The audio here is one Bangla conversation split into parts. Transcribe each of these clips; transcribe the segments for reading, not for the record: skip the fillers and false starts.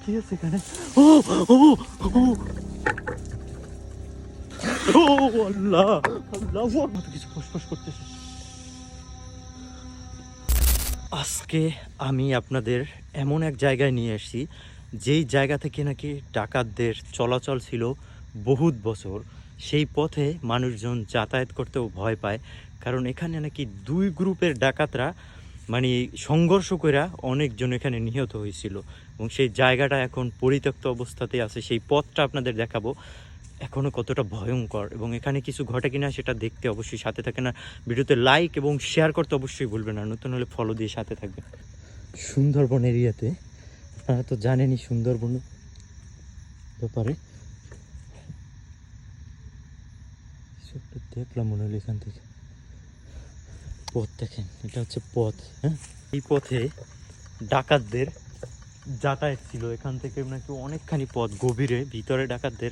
কি আছে এখানে? ও ও ও ও আল্লাহ আল্লাহ, কিছু ফসফস করতেছে। আজকে আমি আপনাদের এমন এক জায়গায় নিয়ে এসেছি যেই জায়গা থেকে নাকি ডাকাতদের চলাচল ছিল বহুত বছর। সেই পথে মানুষজন যাতায়াত করতেও ভয় পায়, কারণ এখানে নাকি দুই গ্রুপের ডাকাতরা মানে সংঘর্ষ করে অনেকজন এখানে নিহত হয়েছিল, এবং সেই জায়গাটা এখন পরিত্যক্ত অবস্থাতে আছে। সেই পথটা আপনাদের দেখাবো এখনও কতটা ভয়ঙ্কর, এবং এখানে কিছু ঘটে কিনা সেটা দেখতে অবশ্যই সাথে থাকে না। ভিডিওতে লাইক এবং শেয়ার করতে অবশ্যই ভুলবেন না, নতুন হলে ফলো দিয়ে সাথে থাকবেন। সুন্দরবন এরিয়াতে আপনারা তো জানেনই সুন্দরবন ব্যাপারে। দেখলাম মনে হলো এখান থেকে পথ দেখেন, এটা হচ্ছে পথ। হ্যাঁ, এই পথে ডাকাতদের যাতায়াত ছিল। এখান থেকে নাকি অনেকখানি পথ গভীরে, ভিতরে ডাকাতদের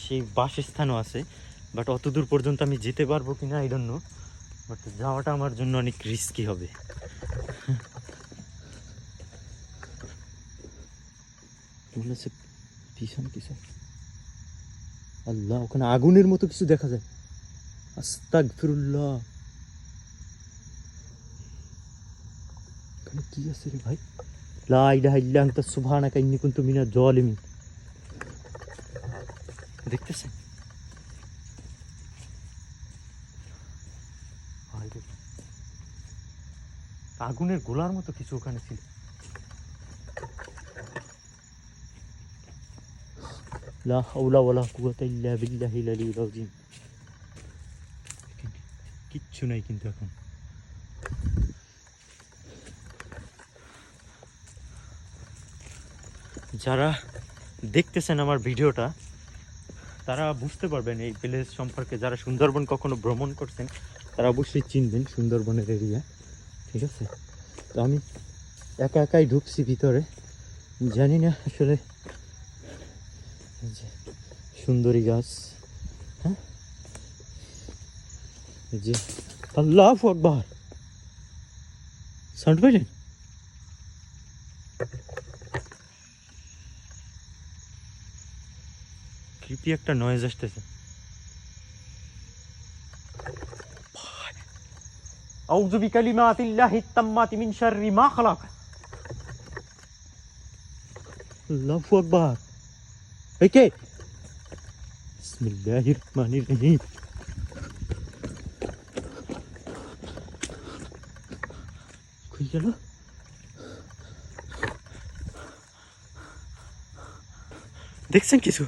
সেই বাসস্থানও আছে। বাট অত দূর পর্যন্ত আমি যেতে পারবো কিনা আই ডোন্ট নো, বাট যাওয়াটা আমার জন্য অনেক রিস্কি হবে। মনে হচ্ছে পিছন পিছন, আল্লাহ ওখানে আগুনের মতো কিছু দেখা যায়। আস্তাগফিরুল্লাহ, এখানে কি আছে রে ভাই? লা ইলাহা ইল্লা আনতা সুবহানাকা ইন্নী কুনতু মিনাজ জালিমিন। দেখতেছেন? আগুনের গোলার মতো কিছু ওখানে ছিল। লা হাওলা ওয়ালা কুওয়াতা ইল্লা বিল্লাহিল আলিয়্যিল আযীম। কিচ্ছু নাই কিন্তু এখন। যারা দেখতেছেন আমার ভিডিওটা তারা বুঝতে পারবেন এই প্লেস সম্পর্কে। যারা সুন্দরবন কখনো ভ্রমণ করছেন তারা অবশ্যই চিনবেন সুন্দরবনের এরিয়া, ঠিক আছে? তো আমি একা একাই ঢুকছি ভিতরে, জানি না আসলে যে সুন্দরী গাছ। হ্যাঁ, যে আল্লাহু আকবার, সাউন্ড পাইলেন? ক্রিপি একটা নয়েজ আসতেছে। আউযু বিকালিমাতিল্লাহিত তাম্মাতি মিন শাররি মা খালাক। আল্লাহু আকবার। একে বিসমিল্লাহির রহমানির রহিম। কই গেল? দেখছেন কিছু?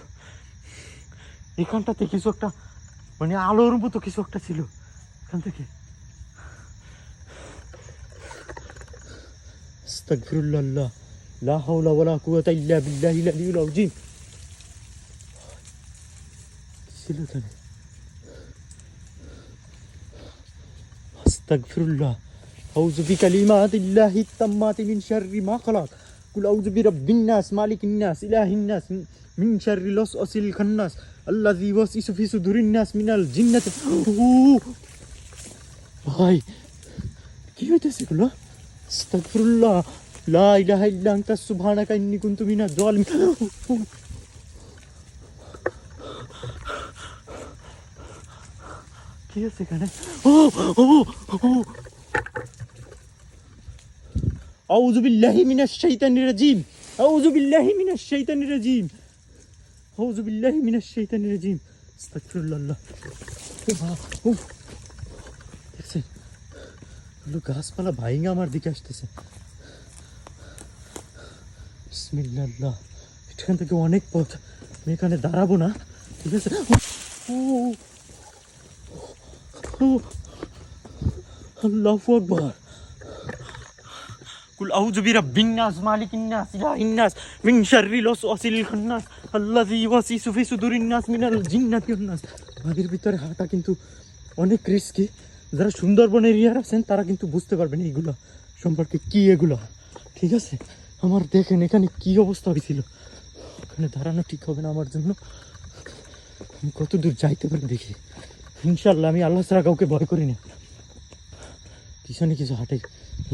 এখানটাতে কিছু একটা মানে আলোর মতো কিছু একটা ছিল এখান থেকে। আস্তাগফিরুল্লাহ, লা হাওলা ওয়ালা কুওয়াতা ইল্লা বিল্লাহিল আলিয়্যিল আযীম। ছিল এখানে? আস্তাগফিরুল্লাহ, আউযু বিকালিমাতিল্লাহিত তাম্মাতি মিন শাররি মা খালাক, কুল আউযু বিরাব্বিন নাস, মালিকিন নাস, ইলাহিন নাস, মিন শাররিল ওয়াসওয়াসিল খান্নাস, আল্লাযী ইউওয়াসওয়িসু ফি সুদুরিন নাস মিনাল জিন্নাতি। ভাই কি হইতেছে এগুলো? আস্তাগফিরুল্লাহ, লা ইলাহা ইল্লা আনতা সুবহানাকা ইন্নী কুনতু মিনাজ জালিমিন। কি আছে এখানে? ও ও ও, আউযু বিল্লাহি মিনাশ শাইতানির রাজিম, আউযু বিল্লাহি মিনাশ শাইতানির রাজিম, আউযু বিল্লাহি মিনাশ শাইতানির রাজিম, আস্তাগফিরুল্লাহ। দেখছেন গাছপালা ভাইঙ্গা আমার দিকে আসতেছে। বিসমিল্লাহ, এখান থেকে অনেক পথ, আমি এখানে দাঁড়াবো না, ঠিক আছে? আল্লাহু আকবার। কুল আউযু বিরাব্বিন নাস, মালিকিন নাস, ইলাহিন নাস, মিন শাররিল ওয়াসওয়াসিল খান্নাস, আল্লাযী ইউওয়াসওয়িসু ফি সুদুরিন নাস মিনাল জিন্নাতি ওয়ান নাস। বাড়ির ভিতরে হাঁটা কিন্তু অনেক রিস্কি। যারা সুন্দরবন এরিয়ার আছেন তারা কিন্তু বুঝতে পারবেন এইগুলো সম্পর্কে, কি এগুলো, ঠিক আছে? আমার দেখেন এখানে কি অবস্থা হয়েছিল। ওখানে দাঁড়ানো ঠিক হবে না আমার জন্য। আমি কত দূর যাইতে পারি দেখি। ইনশাল্লাহ আমি আল্লাহ ছাড়া কাউকে ভয় করি না। পিছনে কিছু হাঁটে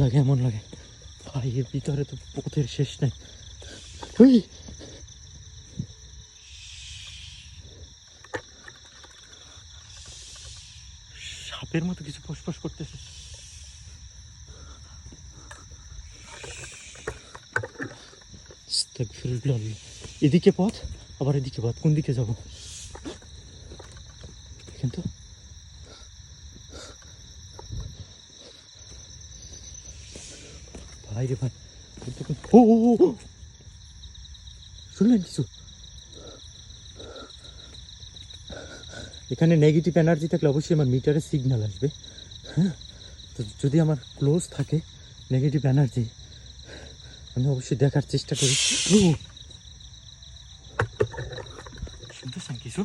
লাগে, এমন লাগে ভাই এর ভিতরে তো পথের শেষ নাই। ওই সাপের মতো কিছু ফসফস করতেছে। আস্তাগফিরুল্লাহ। এদিকে পথ, আবার এদিকে পথ, কোন দিকে যাবো কিন্তু? ভাই রে ভাই, ও শুনলেন কিছু? এখানে নেগেটিভ এনার্জি থাকলে অবশ্যই আমার মিটারে সিগন্যাল আসবে। হ্যাঁ, তো যদি আমার ক্লোজ থাকে নেগেটিভ এনার্জি, আমি অবশ্যই দেখার চেষ্টা করি। শুনতেছেন কিছু?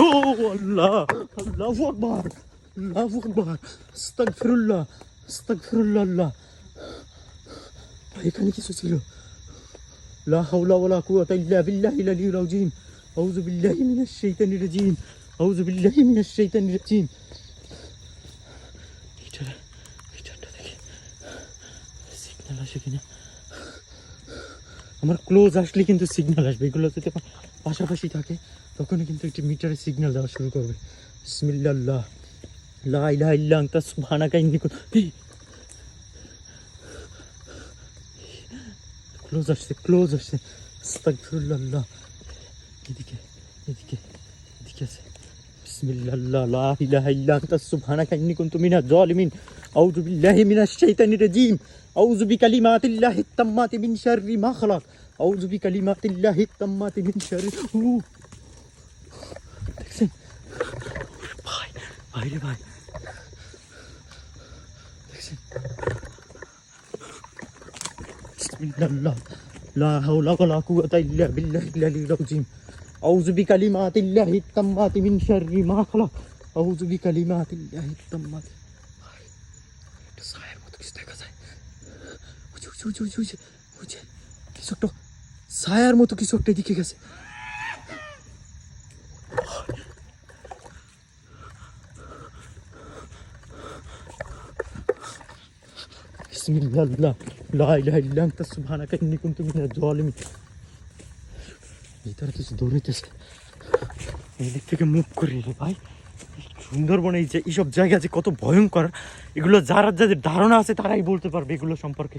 ও আল্লাহ, আল্লাহু আকবার, আল্লাহু আকবার, আস্তাগফিরুল্লাহ, আস্তাগফিরুল্লাহ। আল্লাহ, এখানে কিছু ছিল। লা হাওলা ওয়ালা কুওয়াতা ইল্লা বিল্লাহিল আলিয়্যিল আযীম। আউযু বিল্লাহি মিনাশ শাইতানির রাজীম, আউযু বিল্লাহি মিনাশ শাইতানির রাজীম। এটা দেখি সিগন্যাল আসে কিনা। আমার ক্লোজ আসলে কিন্তু সিগন্যাল আসবে। এগুলো যদি পাশাপাশি থাকে তখনই কিন্তু একটি মিটারে সিগন্যাল দেওয়া শুরু করবে। বিসমিল্লাহ, লা ইলাহা ইল্লা আনতা সুবহানাকা ইন্নী কুনতু। ক্লোজ আসছে, ক্লোজ আসছে। আস্তাগফিরুল্লাহ। এদিকে এদিকে এদিকে আছে। বিসমিল্লাহ, লা ইলাহা ইল্লা আনতা সুবহানাকা ইন্নী কুনতু মিনাজ জালিমিন। আউযু বিল্লাহি মিনাশ শাইতানির রাজীম। আউযু বিকালিমাতিল্লাহিত তাম্মাতি মিন শাররি মা খালাক। আউযু বিকালিমাতিল্লাহিত তাম্মাতি মিন শাররি। দেখছেন ভাই, ভাই রে ভাই, দেখছেন? বিসমিল্লাহ, লা হাওলা ওয়ালা কুওয়াতা ইল্লা বিল্লাহিল আলিয়্যিল আযীম। আউযু বিকালিমাতিল্লাহিত তাম্মাতি মিন শাররি মা খালাক। আউযু বিকালিমাতিল্লাহিত তাম্মাতি। একটা ছায়ার মতো কিছু দেখা যায়। কিছু একটা ছায়ার মতো কিছু একটা দিকে গেছে। বিসমিল্লাহ, লা ইলাহা ইল্লা আনতা সুবহানাকা ইন্নী কুনতু মিনাজ জালিমিন। ভিতরে কিছু দৌড়াইতেছে। এদিক থেকে মুভ করি রে ভাই। সুন্দরবনে এই যে এইসব জায়গা যে কত ভয়ঙ্কর, এগুলো যারা যাদের ধারণা আছে তারাই বলতে পারবে এগুলো সম্পর্কে।